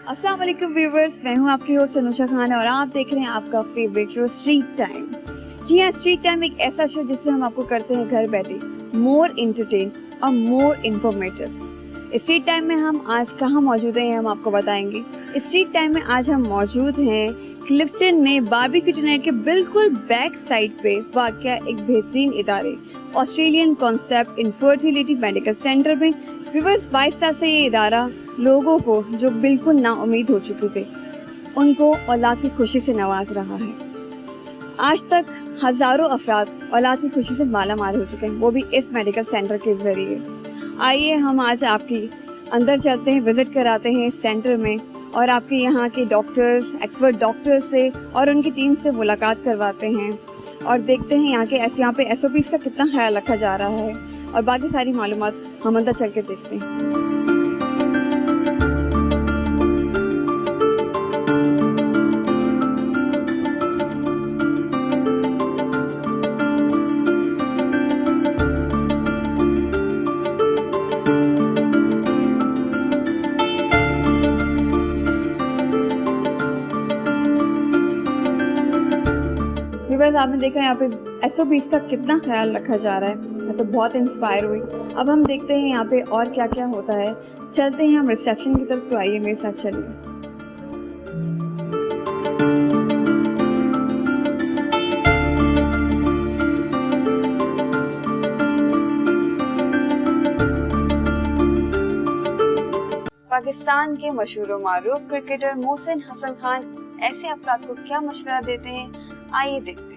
अस्सलाम वालेकुम व्यूवर्स, मैं हूं आपकी होस्ट अनुषा खान और आप देख रहे हैं आपका फेवरेट शो स्ट्रीट टाइम। जी हाँ, स्ट्रीट टाइम एक ऐसा शो जिसमें हम आपको करते हैं घर बैठे मोर इंटरटेन और मोर इन्फॉर्मेटिव। स्ट्रीट टाइम में हम आज कहाँ मौजूद हैं हम आपको बताएंगे। स्ट्रीट टाइम में आज हम मौजूद हैं क्लिफ्टन में बारबेक्यू नाइट के बिल्कुल बैक साइड पे वाक़या एक बेहतरीन इदारे Australian concept infertility medical centre में। व्यूवर्स, 22 साल से ये इदारा लोगों को जो बिल्कुल नाउम्मीद हो चुके थे उनको औलाद की खुशी से नवाज रहा है। आज तक हज़ारों अफराद औलाद की खुशी से माला माल हो चुके हैं, वो भी इस मेडिकल सेंटर के ज़रिए। आइए हम आज आपकी अंदर चलते हैं, विज़िट कराते हैं इस सेंटर में और आपके यहाँ के डॉक्टर्स, एक्सपर्ट डॉक्टर्स से और उनकी टीम से मुलाकात करवाते हैं और देखते हैं यहाँ पे SOPs का कितना ख्याल रखा जा रहा है और बाकी सारी मालूमात हम अंदर चल के देखते हैं। आपने देखा यहाँ पे SOPs का कितना ख्याल रखा जा रहा है, मैं तो बहुत इंस्पायर हुई। अब हम देखते हैं यहाँ पे और क्या क्या होता है। चलते हैं हम रिसेप्शन की तरफ, तो आइए मेरे साथ चलिए। पाकिस्तान के मशहूर व मारूफ क्रिकेटर मोहसिन हसन खान ऐसे अफराद को क्या मशवरा देते हैं, आइए देखते हैं।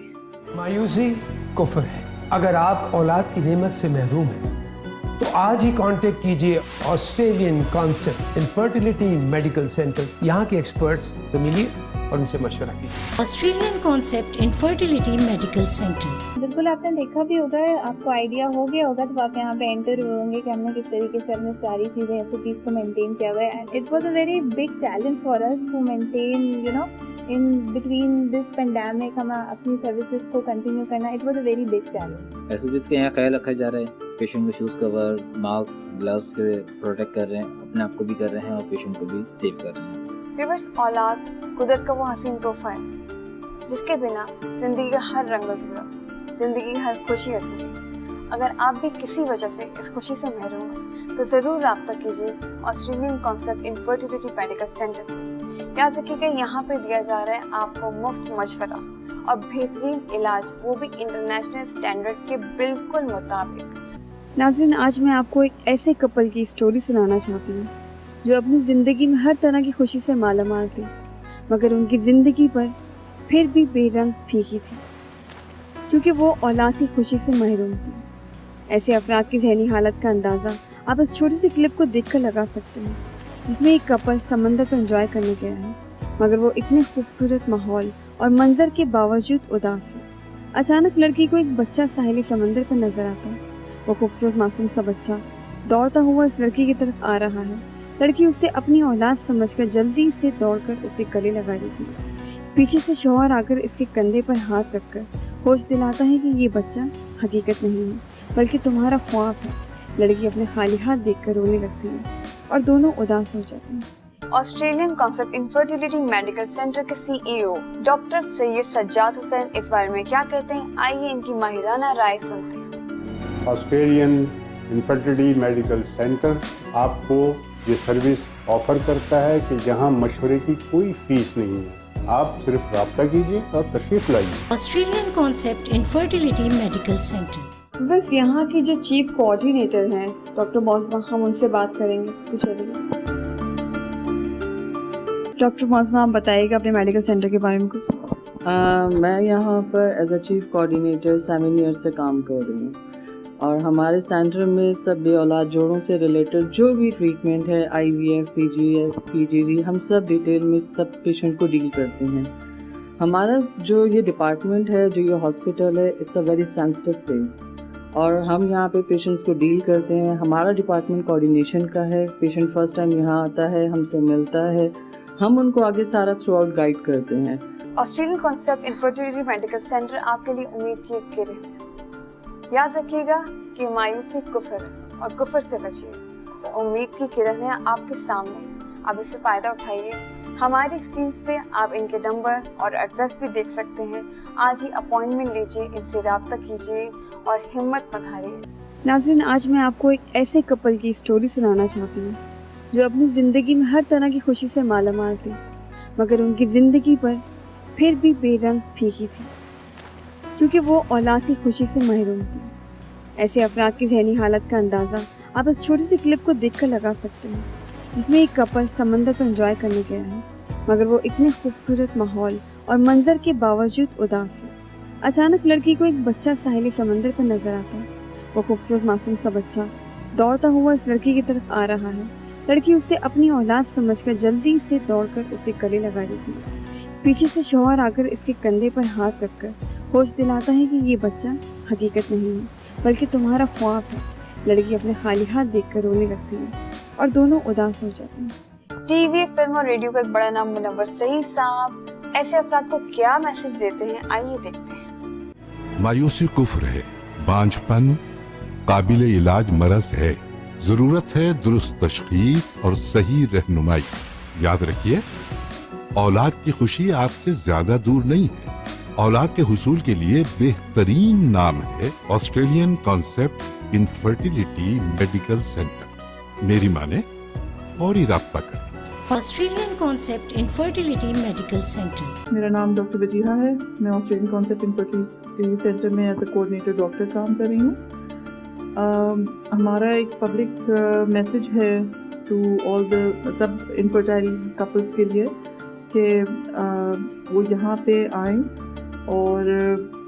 मायूसी कुफ्र है। अगर आप औलाद की नेमत से महरूम हैं तो आज ही कांटेक्ट कीजिए Australian concept infertility medical centre. यहाँ के एक्सपर्ट्स से मिलिए और उनसे मशवरा कीजिए। Australian concept infertility medical centre. बिल्कुल, आपने देखा भी होगा, आपको आइडिया हो गया होगा जब आप यहाँ पे एंटर हुए होंगे कि हमने किस तरीके से हमने सारी चीज़ें SOPs को मेंटेन किया हुआ है। It was a very big challenge for us to maintain in between this pandemic हम अपनी सर्विसेज को कंटिन्यू करना। It was a very big challenge. SOPs के यहाँ ख्याल रखा जा रहा है, पेशेंट को शूज़ कवर, मास्क, ग्लव्स के प्रोटेक्ट कर रहे हैं, अपने आप को भी कर रहे हैं और पेशेंट को भी सेव कर रहे हैं। व्यूअर्स, औलाद कुदरत का वो हसीन तोहफा है जिसके बिना जिंदगी का हर रंग अधूरा, जिंदगी की हर खुशी अधूरी। अगर आप भी किसी वजह से इस खुशी से महरूम हैं तो ज़रूर रब्ता कीजिए Australian concept infertility medical centre से। याद रखिएगा, यहाँ पे दिया जा रहा है आपको मुफ्त मशवरा और बेहतरीन इलाज, वो भी इंटरनेशनल स्टैंडर्ड के बिल्कुल मुताबिक। नाज़रीन, आज मैं आपको एक ऐसे कपल की स्टोरी सुनाना चाहती हूँ जो अपनी ज़िंदगी में हर तरह की खुशी से मालामाल थी, मगर उनकी ज़िंदगी पर फिर भी बेरंग फीकी थी क्योंकि वो औलाद की खुशी से महरूम थी। ऐसे अफराद की ज़हनी हालत का अंदाज़ा आप इस छोटी सी क्लिप को देखकर लगा सकते हैं, जिसमें एक कपल समंदर पर एंजॉय करने गया है, मगर वो इतने खूबसूरत माहौल और मंजर के बावजूद उदास है। अचानक लड़की को एक बच्चा साहिली समंदर पर नजर आता है। वो खूबसूरत मासूम सा बच्चा दौड़ता हुआ इस लड़की की तरफ आ रहा है। लड़की उसे अपनी औलाद समझकर जल्दी से दौड़कर उसे गले लगा देती है। पीछे से शौहर आकर इसके कंधे पर हाथ रखकर होश दिलाता है कि ये बच्चा हकीकत नहीं है बल्कि तुम्हारा ख्वाब है। लड़की अपने खाली हाथ देखकर रोने लगती है और दोनों उदास हो जाते हैं। Australian concept infertility medical centre के CEO डॉक्टर सैयद सज्जाद हुसैन इस बारे में क्या कहते हैं, आइए इनकी माहिराना राय सुनते हैं। ऑस्ट्रेलियन इनफर्टिलिटी मेडिकल सेंटर आपको ये सर्विस ऑफर करता है कि जहां मशवरे की कोई फीस नहीं है, आप सिर्फ रब्ता कीजिए और तशरीफ लाइए। Australian concept infertility medical centre. बस यहाँ की जो चीफ कोऑर्डिनेटर हैं डॉक्टर मौज़मा, हम उनसे बात करेंगे, तो चलिए। डॉक्टर मौज़मा, आप बताइएगा अपने मेडिकल सेंटर के बारे में कुछ। मैं यहाँ पर as a chief coordinator 7 year से काम कर रही हूँ और हमारे सेंटर में सब बे औलाद जोड़ों से रिलेटेड जो भी ट्रीटमेंट है, IVF, PGS, PGD, हम सब डिटेल में सब पेशेंट को डील करते हैं। हमारा जो ये डिपार्टमेंट है, जो ये हॉस्पिटल है, it's a very sensitive place और हम यहाँ पे पेशेंट्स को डील करते हैं। हमारा डिपार्टमेंट कोऑर्डिनेशन का है। पेशेंट फर्स्ट टाइम यहाँ आता है, हमसे मिलता है, हम उनको आगे सारा थ्रू आउट गाइड करते हैं। Australian concept infertility medical centre आपके लिए उम्मीद की एक किरण है। याद रखिएगा कि मायूसी कुफ्र है और कुफ्र से बचिए। उम्मीद की किरण है आपके सामने, आप इससे फ़ायदा उठाइए। हमारी स्क्रीन पे आप इनके नंबर और एड्रेस भी देख सकते हैं। आज ही अपॉइंटमेंट लीजिए, इनसे रब्ता कीजिए और हिम्मत मत हारिए। नाज़रीन, आज मैं आपको एक ऐसे कपल की स्टोरी सुनाना चाहती हूँ जो अपनी ज़िंदगी में हर तरह की खुशी से मालामाल थी, मगर उनकी ज़िंदगी पर फिर भी बेरंग फीकी थी, क्योंकि वो औलाद की खुशी से महरूम थी। ऐसे अफराद की ज़हनी हालत का अंदाज़ा आप इस छोटी सी क्लिप को देखकर लगा सकते हैं, जिसमें एक कपल समंदर पर एंजॉय करने गया है, मगर वो इतने खूबसूरत माहौल और मंजर के बावजूद उदास है। अचानक लड़की को एक बच्चा साहिल समंदर पर नजर आता है। वो खूबसूरत मासूम सा बच्चा दौड़ता हुआ इस लड़की की तरफ आ रहा है। लड़की उसे अपनी औलाद समझकर जल्दी से दौड़कर उसे गले लगा लेती है। पीछे से शौहर आकर इसके कंधे पर हाथ रखकर होश दिलाता है कि ये बच्चा हकीकत नहीं है, बल्कि तुम्हारा ख्वाब है। लड़की अपने खाली हाथ देखकर रोने लगती है और दोनों उदास हो जाते हैं। टीवी, फिल्म और रेडियो का एक बड़ा नाम मुनव्वर सईद साहब ऐसे अफराद को क्या मैसेज देते हैं, आइए देखते हैं। मायूसी कुफ्र है, बांझपन काबिल इलाज मरज है, जरूरत है दुरुस्त तशखीस और सही रहनुमाई। याद रखिए, औलाद की खुशी आपसे ज्यादा दूर नहीं है। औलाद के हुसूल के लिए बेहतरीन नाम है Australian concept infertility medical centre. मेरी माने फौरी राब्ता करें। Australian concept infertility medical centre. मेरा नाम डॉक्टर वजीहा है। मैं ऑस्ट्रेलियन कॉन्सेप्ट इनफर्टिलिटी सेंटर में एज ए कोऑर्डिनेटर डॉक्टर काम कर रही हूँ। हमारा एक पब्लिक मैसेज है टू ऑल द सब इनफर्टाइल कपल्स के लिए कि वो यहाँ पे आएँ और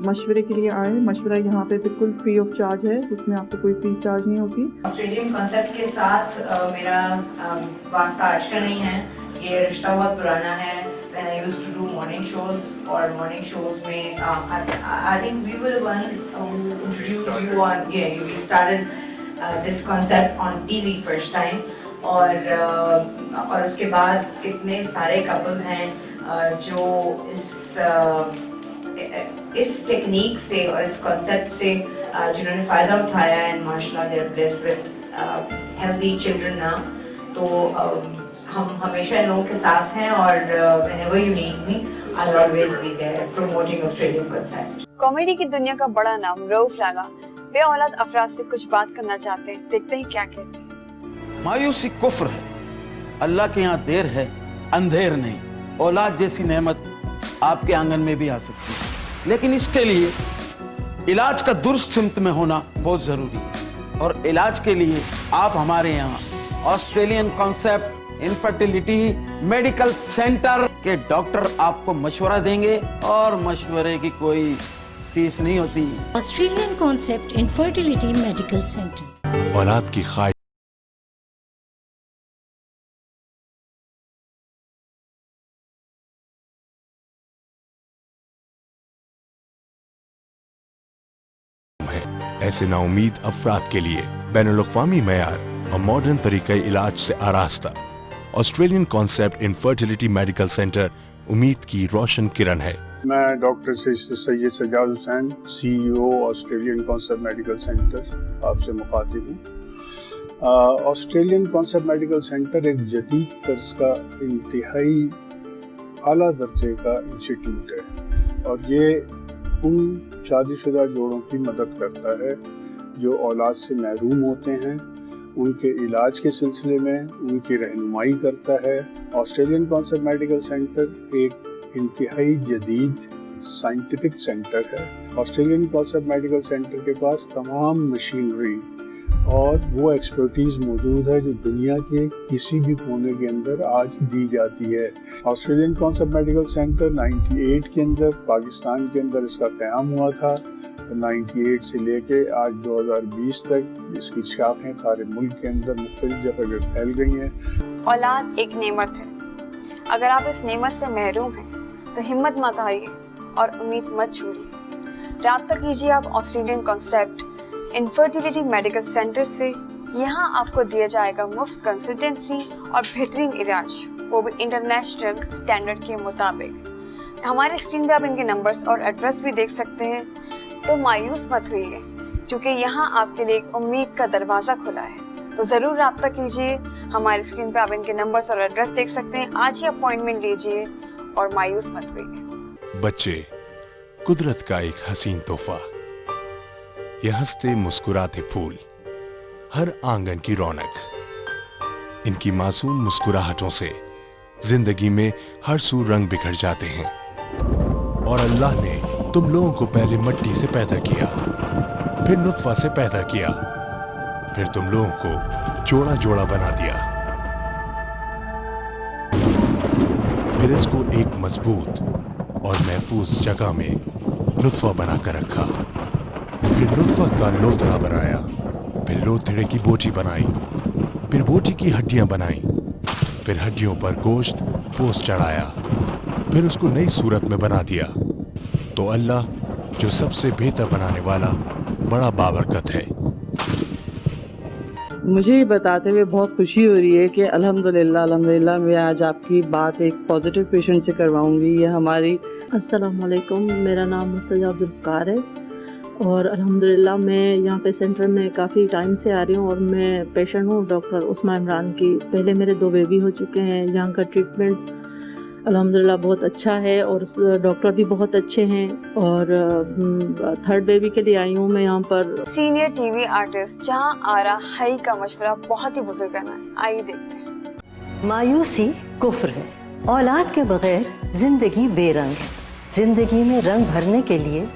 मशवरे के लिए आए। मशवरा यहाँ पे बिल्कुल फ्री ऑफ चार्ज है, उसमें आपको कोई फीस चार्ज नहीं होती। ऑस्ट्रेलियन कॉन्सेप्ट के साथ मेरा वास्ता आज का नहीं है, ये रिश्ता बहुत पुराना है। When I used to do morning shows और morning shows में I think we were the ones who introduced you on, yeah, we started this concept on TV first time और उसके बाद कितने सारे couples हैं जो इस टेक्निक से और इस कॉन्सेप्ट से जिन्होंने फ़ायदा उठाया है, माशाल्लाह they are blessed with healthy children now. तो हम हमेशा इन लोगों के साथ हैं और whenever you need me I will always be there promoting Australian concept. Comedy की दुनिया का बड़ा नाम रऊफ लाला बे औलाद अफराद से कुछ बात करना चाहते हैं, देखते हैं क्या कहते हैं। मायूसी कुफ्र है, अल्लाह के यहाँ देर है अंधेर नहीं। औलाद जैसी नेमत आपके आंगन में भी आ सकती है, लेकिन इसके लिए इलाज का दुरुस्त सिमत में होना बहुत जरूरी है। और इलाज के लिए आप हमारे यहाँ Australian concept infertility medical centre के डॉक्टर आपको मशवरा देंगे और मशवरे की कोई फीस नहीं होती। Australian concept infertility medical centre. औलाद की ख्वाहिश ऐसे नाउमीद अफराद के लिए बैनुल-अक़वामी मयार और मॉडर्न तरीक़े इलाज से आरास्ता Australian concept infertility medical centre उम्मीद की रोशन किरण है। मैं doctor Syed Sajjad Hussain, CEO Australian concept medical centre आपसे मुखातिब हूँ। ऑस्ट्रेलियन कॉन्सेप्ट मेडिकल सेंटर एक जदीद तर्ज का इंतहाई आला दर्जे का इंस्टीट्यूट है और ये उन शादीशुदा जोड़ों की मदद करता है जो औलाद से महरूम होते हैं। उनके इलाज के सिलसिले में उनकी रहनुमाई करता है। ऑस्ट्रेलियन कॉन्सेप्ट मेडिकल सेंटर एक इंतहाई जदीद साइंटिफिक सेंटर है। ऑस्ट्रेलियन कॉन्सेप्ट मेडिकल सेंटर के पास तमाम मशीनरी और वो एक्सपर्टीज़ मौजूद है जो दुनिया के किसी भी कोने के अंदर आज दी जाती है। ऑस्ट्रेलियन कॉन्सेप्ट मेडिकल सेंटर 98 के अंदर पाकिस्तान के अंदर इसका क़याम हुआ था। 98 से लेके आज 2020 तक इसकी शाखें सारे मुल्क के अंदर मुख्तलिफ जगह फैल गई हैं। औलाद एक नेमत है, अगर आप इस नेमत से महरूम हैं तो हिम्मत मत हारिए और उम्मीद मत छोड़िए। राब्ता कीजिए आप Australian concept infertility medical centre से। यहाँ आपको दिया जाएगा मुफ्त कंसल्टेंसी और बेहतरीन इलाज, वो भी इंटरनेशनल स्टैंडर्ड के मुताबिक। हमारे स्क्रीन पे आप इनके नंबर्स और एड्रेस भी देख सकते हैं। तो मायूस मत होइए, क्योंकि यहाँ आपके लिए एक उम्मीद का दरवाज़ा खुला है। तो ज़रूर राब्ता कीजिए। हमारी स्क्रीन पे आप इनके नंबर्स और एड्रेस देख सकते हैं। आज ही अपॉइंटमेंट लीजिए और मायूस मत होइए। बच्चे कुदरत का एक हसीन तोहफा, ये हंसते मुस्कुराते फूल, हर आंगन की रौनक। इनकी मासूम मुस्कुराहटों से जिंदगी में हर सू रंग बिखर जाते हैं। और अल्लाह ने तुम लोगों को पहले मिट्टी से पैदा किया, फिर नुत्फा से पैदा किया, फिर तुम लोगों को जोड़ा जोड़ा बना दिया, फिर इसको एक मजबूत और महफूज जगह में नुत्फा बनाकर रखा, फिर नुत्फा का लोथड़ा बनाया, फिर लोथड़े की बोटी बनाई, फिर बोटी की हड्डियां बनाई, फिर हड्डियों पर गोश्त पोस्ट चढ़ाया, फिर उसको नई सूरत में बना दिया। तो अल्लाह जो सबसे बेहतर बनाने वाला बड़ा बाबरकत है। मुझे ये बताते हुए बहुत खुशी हो रही है कि अल्हम्दुलिल्लाह मैं आज आपकी बात एक पॉजिटिव पेशेंट से करवाऊंगी। ये हमारी अस्सलाम वालेकुम, मेरा नाम मुस्तजा अब्दुल है और अल्हम्दुलिल्लाह मैं यहाँ पे सेंटर में काफ़ी टाइम से आ रही हूँ और मैं पेशेंट हूँ डॉक्टर उस्मा इमरान की। पहले मेरे 2 बेबी हो चुके हैं। यहाँ का ट्रीटमेंट अल्हम्दुलिल्लाह बहुत अच्छा है और डॉक्टर भी बहुत अच्छे हैं और 3rd बेबी के लिए आई हूँ मैं यहाँ पर। सीनियर टीवी आर्टिस्ट जहां आरा हई का मशवरा बहुत ही बुजुर्गाना है, आइए देखते हैं। मायूसी कुफ्र है। औलाद के बगैर जिंदगी बेरंग है। जिंदगी में रंग भरने के लिए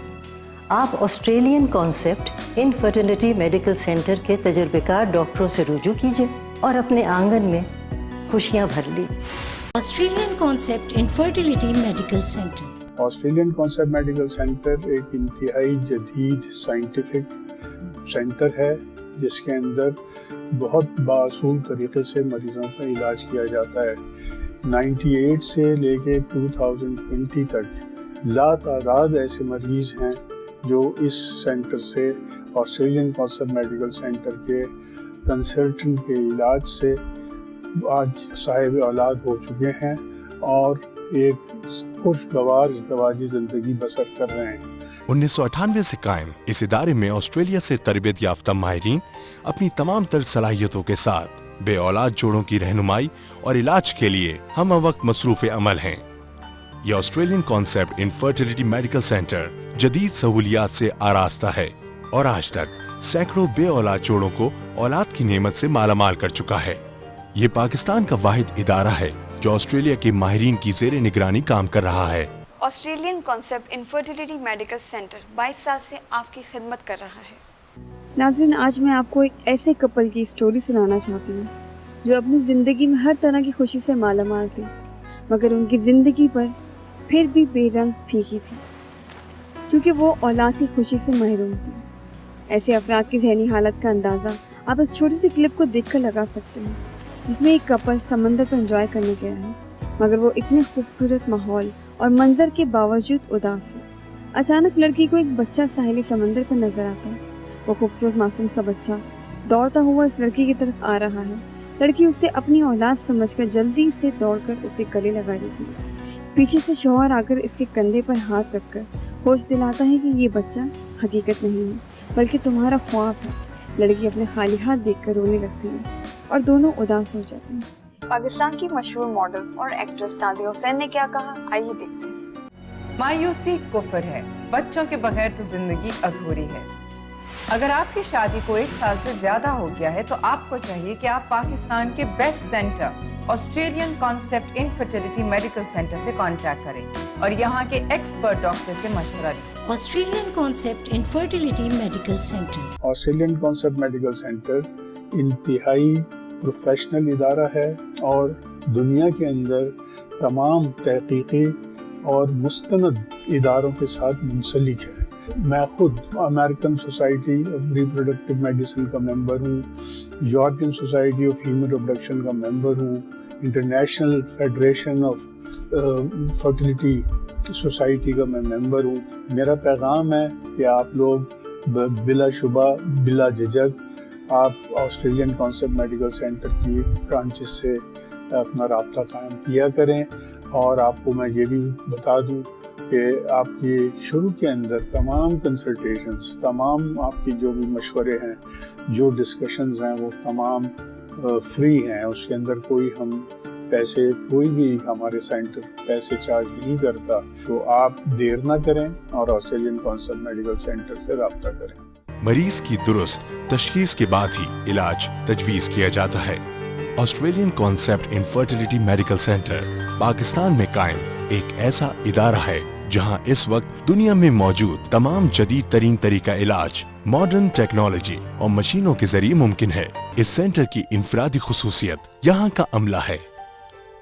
आप Australian concept infertility medical centre के तजुर्बेकार डॉक्टरों से रुजू कीजिए और अपने आंगन में खुशियां भर लीजिए। Australian concept infertility medical centre. Australian concept medical centre एक इंतहाई जदीद साइंटिफिक सेंटर है जिसके अंदर बहुत बासूल तरीके से मरीज़ों का इलाज किया जाता है। 98 से लेके 2020 तक लातादाद ऐसे मरीज़ हैं जो इस सेंटर से ऑस्ट्रेलियन कॉन्सेप्ट मेडिकल सेंटर के कंसल्टेंट के इलाज से आज साहिब औलाद हो चुके हैं और एक खुशगवार इज़दवाजी ज़िंदगी बसर कर रहे हैं। 1998 से कायम इस इदारे में ऑस्ट्रेलिया से तरबियत याफ्ता माहिरीन अपनी तमाम तर सलाहियतों के साथ बे औलाद जोड़ों की रहनुमाई और इलाज के लिए हम वक्त मसरूफ़ अमल हैं। ये Australian concept infertility medical centre जदीद सहूलियात से आरास्ता है और आज तक सैकड़ों बे औलाद जोड़ों को औलाद की नेमत से मालामाल कर चुका है। ये पाकिस्तान का वाहिद इदारा है जो ऑस्ट्रेलिया के माहिरीन की ज़ेरे निगरानी काम कर रहा है। Australian concept infertility medical centre 22 साल से आपकी खिदमत कर रहा है। नाज़रीन, आज मैं आपको एक ऐसे कपल की स्टोरी सुनाना चाहती हूँ जो अपनी ज़िंदगी में हर तरह की खुशी से मालामाल थी, मगर उनकी ज़िंदगी पर फिर भी बेरंग फीकी थी क्योंकि वो औलाद की खुशी से महरूम थी। ऐसे अफराद की ज़हनी हालत का अंदाज़ा आप इस छोटी सी क्लिप को देखकर लगा सकते हैं जिसमें एक कपल समंदर पर एंजॉय करने गया है, मगर वो इतने खूबसूरत माहौल और मंजर के बावजूद उदास है। अचानक लड़की को एक बच्चा साहिली समंदर पर नजर आता है। वो खूबसूरत मासूम सा बच्चा दौड़ता हुआ इस लड़की की तरफ आ रहा है। लड़की उसे अपनी औलाद समझकर जल्दी से दौड़कर उसे गले लगा लेती है। पीछे से शौहर आकर इसके कंधे पर हाथ रखकर होश दिलाता है कि ये बच्चा हकीकत नहीं है बल्कि तुम्हारा ख्वाब है। लड़की अपने खाली हाथ देखकर रोने लगती है और दोनों उदास हो जाते हैं। पाकिस्तान की मशहूर मॉडल और एक्ट्रेस नादिया हुसैन ने क्या कहा, आइए देखते हैं। मायूसी कुफ्र है, बच्चों के बगैर तो जिंदगी अधूरी है। अगर आपकी शादी को 1 साल से ज्यादा हो गया है तो आपको चाहिए कि आप पाकिस्तान के best centre Australian concept infertility medical centre से कांटेक्ट करें और यहाँ के एक्सपर्ट डॉक्टर से मशवरा लें। Australian concept infertility medical centre. Australian concept medical centre इंतहाई प्रोफेशनल इदारा है और दुनिया के अंदर तमाम तहकीकी और मुस्तनद इदारों के साथ मुंसलिक है। मैं खुद American society of reproductive medicine का मेंबर हूँ, European society of human reproduction का मेंबर हूँ, international federation of fertility society का मैं मेंबर हूँ। मेरा पैगाम है कि आप लोग बिला शुबा बिला झिझक आप ऑस्ट्रेलियन कॉन्सेप्ट मेडिकल सेंटर की ब्रांचेस से अपना राब्ता कायम किया करें। और आपको मैं ये भी बता दूं कि आपकी शुरू के अंदर तमाम कंसल्टेशंस, तमाम आपकी जो भी मशवरे हैं, जो डिस्कशंस हैं, वो तमाम फ्री हैं, उसके अंदर कोई हम पैसे, कोई भी हमारे सेंटर पैसे चार्ज नहीं करता। तो आप देर ना करें और ऑस्ट्रेलियन कॉन्सेप्ट मेडिकल सेंटर से रब्ता करें। मरीज की दुरुस्त तशखीस के बाद ही इलाज तजवीज़ किया जाता है। Australian concept infertility medical centre Pakistan में कायम एक ऐसा इदारा है जहां इस वक्त दुनिया में मौजूद तमाम जदीद तरीन तरीका इलाज मॉडर्न टेक्नोलॉजी और मशीनों के जरिए मुमकिन है। इस सेंटर की इनफरादी खुसूसियत यहाँ का अमला है।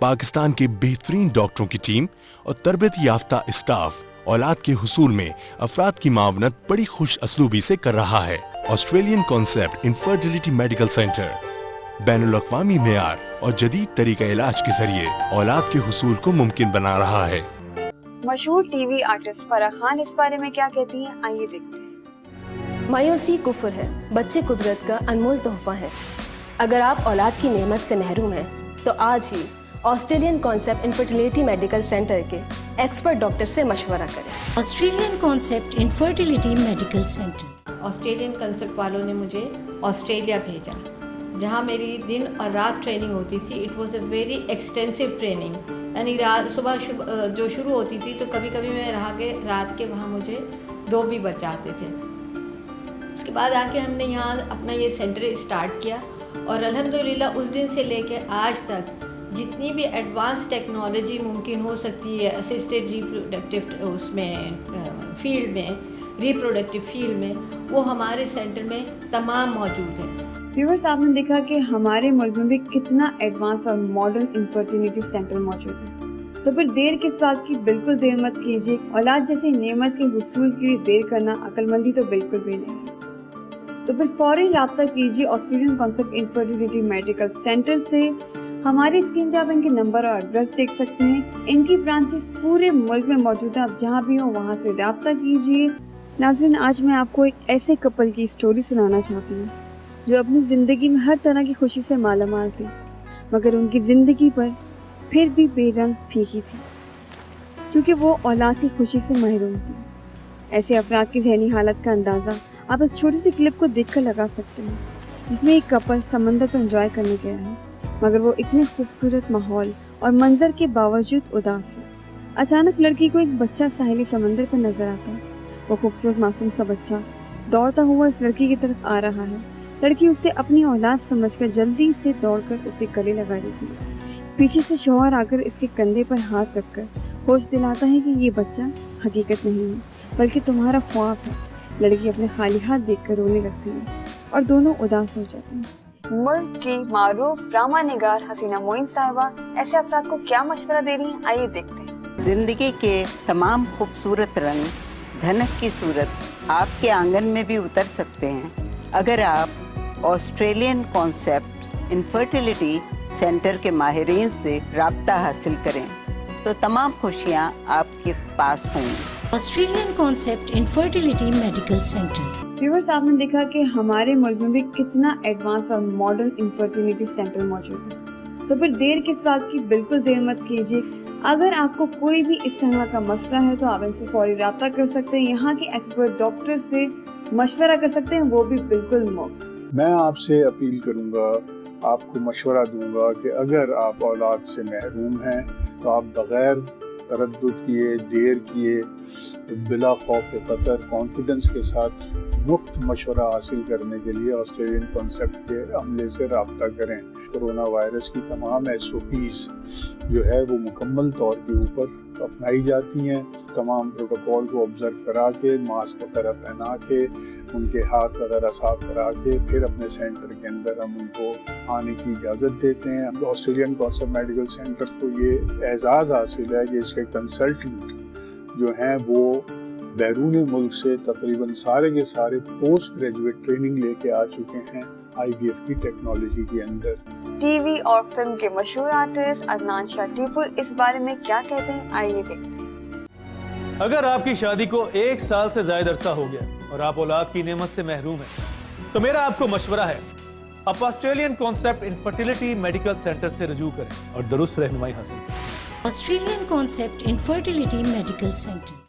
पाकिस्तान के बेहतरीन डॉक्टरों की टीम और तरबियत याफ्ता स्टाफ औलाद के हुसूल में अफराद की मावनत बड़ी खुश असलूबी से कर रहा है। Australian concept infertility medical centre बैनुल-अक़वामी मेयार और जदीद तरीका इलाज के जरिए औलाद के हुसूल को मुमकिन बना रहा है। मशहूर टीवी आर्टिस्ट फराह खान इस बारे में क्या कहती हैं, आइए देखते हैं। मायूसी कुफ्र है, बच्चे कुदरत का अनमोल तोहफा है। अगर आप औलाद की नेमत से महरूम हैं तो आज ही Australian concept infertility medical centre के एक्सपर्ट डॉक्टर से मशवरा करें। Australian concept infertility medical centre. Australian concept वालों ने मुझे ऑस्ट्रेलिया भेजा, जहाँ मेरी दिन और रात ट्रेनिंग होती थी। It was a very extensive training, यानी रात सुबह जो शुरू होती थी तो कभी कभी मैं रात के वहाँ मुझे 2 भी बज जाते थे। उसके बाद आके हमने यहाँ अपना ये सेंटर स्टार्ट किया और अल्हम्दुलिल्लाह उस दिन से लेके आज तक जितनी भी एडवांस टेक्नोलॉजी मुमकिन हो सकती है असिस्टेड रिप्रोडक्टिव उसमें फील्ड में, रिप्रोडक्टिव फील्ड में, वो हमारे सेंटर में तमाम मौजूद है। व्यूअर्स, आपने देखा कि हमारे मुल्क में भी कितना एडवांस और मॉडर्न इनफर्टिलिटी सेंटर मौजूद है। तो फिर देर किस बात की, बिल्कुल देर मत कीजिए। औलाद जैसी नेमत के हुसूल के लिए देर करना अक्लमंदी तो बिल्कुल भी नहीं है। तो फिर फौरी राब्ता कीजिए Australian concept infertility medical centre से। हमारी स्क्रीन पे आप इनके नंबर और एड्रेस देख सकते हैं। इनकी ब्रांचेस पूरे मुल्क में मौजूद है, आप जहाँ भी हो वहाँ से राब्ता कीजिए। नाज़रीन, आज मैं आपको एक ऐसे कपल की स्टोरी सुनाना चाहती हूँ जो अपनी ज़िंदगी में हर तरह की खुशी से मालामाल थी, मगर उनकी ज़िंदगी पर फिर भी बेरंग फीकी थी, क्योंकि वो औलाद की खुशी से महरूम थी। ऐसे अफराद की ज़हनी हालत का अंदाज़ा आप इस छोटी सी क्लिप को देखकर लगा सकते हैं, जिसमें एक कपल समंदर पर एंजॉय करने गया है, मगर वो इतने खूबसूरत माहौल और मंजर के बावजूद उदास है। अचानक लड़की को एक बच्चा साहिली समंदर पर नजर आता है। वो खूबसूरत मासूम सा बच्चा दौड़ता हुआ इस लड़की की तरफ आ रहा है। लड़की उसे अपनी औलाद समझकर जल्दी से दौड़कर उसे गले लगा लेती है। पीछे से शौहर आकर इसके कंधे पर हाथ रखकर होश दिलाता है कि ये बच्चा हकीकत नहीं है, बल्कि तुम्हारा ख्वाब है। लड़की अपने खाली हाथ देखकर रोने लगती है और दोनों उदास हो जाते हैं। मुल्क की मारूफ ड्रामा निगार हसीना मोइन साहिबा ऐसे अफराद को क्या मशवरा दे रही हैं, आइए देखते हैं। जिंदगी के तमाम खूबसूरत रंग धनक की सूरत आपके आंगन में भी उतर सकते हैं अगर आप ऑस्ट्रेलियन कॉन्सेप्ट इनफर्टिलिटी सेंटर के माहिरीन से राब्ता हासिल करें तो तमाम खुशियां आपके पास होंगी। Australian concept infertility medical centre. Viewers, आपने देखा कि हमारे मुल्क में भी कितना एडवांस और मॉडर्न इनफर्टिलिटी सेंटर मौजूद है। तो फिर देर किस बात की, बिल्कुल देर मत कीजिए। अगर आपको कोई भी इस तरह का मसला है तो आप इनसे फौरी राब्ता कर सकते हैं। यहाँ के एक्सपर्ट डॉक्टर से मशवरा कर सकते हैं, वो भी बिल्कुल मुफ्त। मैं आपसे अपील करूंगा, आपको मशवरा दूंगा कि अगर आप औलाद से महरूम हैं तो आप बग़ैर तरद्दुद किए, देर किए, बिला खौफ कतर कॉन्फिडेंस के साथ मुफ्त मशवरा हासिल करने के लिए ऑस्ट्रेलियन कॉन्सेप्ट के अमले से रब्ता करें। कोरोना वायरस की तमाम SOPs जो है वो मुकम्मल तौर के ऊपर अपनाई जाती हैं। तमाम प्रोटोकॉल को ऑब्जर्व करा के, मास्क वगैरह पहना के, उनके हाथ वगैरह साफ करा के फिर अपने सेंटर के अंदर हम उनको आने की इजाज़त देते हैं। ऑस्ट्रेलियन कॉन्सेप्ट मेडिकल सेंटर को ये एजाज़ हासिल है कि इसके कंसल्टेंट जो हैं वो बैरून मुल्क से तकरीबन सारे के सारे पोस्ट ग्रेजुएट ट्रेनिंग लेके आ चुके हैं IVF की टेक्नोलॉजी के अंदर। टीवी और फिल्म के मशहूर आर्टिस्ट अदनान शाह टीपू इस बारे में क्या कहते हैं, आइए देखते हैं। अगर आपकी शादी को 1 साल से ज्यादा अरसा हो गया और आप औलाद की नेमत से महरूम हैं, तो मेरा आपको मशवरा है, आप Australian concept infertility medical centre से रजू करें और दुरुस्त रहनुमाई हासिल करें। Australian concept infertility medical centre.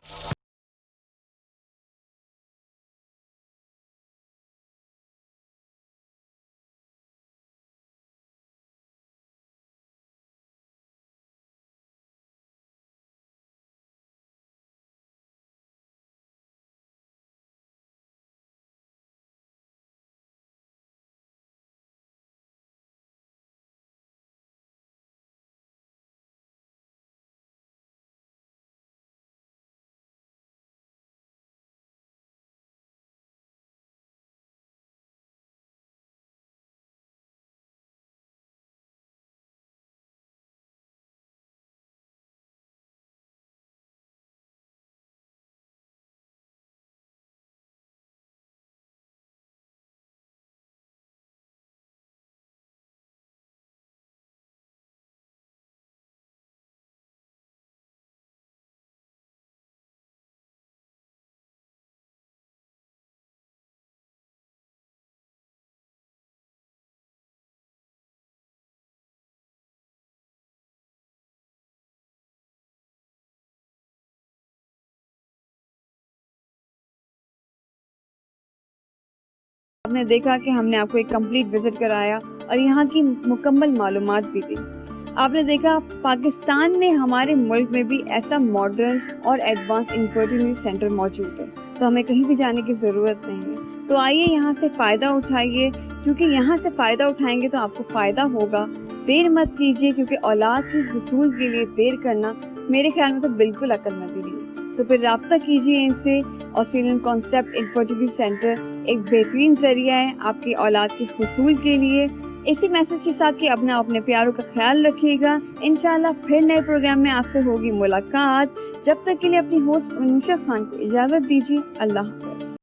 आपने देखा कि हमने आपको एक कंप्लीट विजिट कराया और यहाँ की मुकम्मल मालूमात भी दी। आपने देखा पाकिस्तान में, हमारे मुल्क में भी ऐसा मॉडर्न और एडवांस इनफर्टिलिटी सेंटर मौजूद है, तो हमें कहीं भी जाने की ज़रूरत नहीं है। तो आइए यहाँ से फ़ायदा उठाइए, क्योंकि यहाँ से फ़ायदा उठाएंगे तो आपको फ़ायदा होगा। देर मत कीजिए, क्योंकि औलाद के हुसूल के लिए देर करना मेरे ख्याल में तो बिल्कुल अक्लमंदी नहीं है। तो फिर रब्ता कीजिए इनसे। ऑस्ट्रेलियन कॉन्सेप्ट इनफर्टिलिटी सेंटर एक बेहतरीन ज़रिया है आपकी औलाद के हुसूल के लिए। इसी मैसेज के साथ कि अपने प्यारों का ख्याल रखिएगा। इंशाल्लाह फिर नए प्रोग्राम में आपसे होगी मुलाकात। जब तक के लिए अपनी होस्ट अनुषा खान को इजाज़त दीजिए। अल्लाह हाफ़िज़।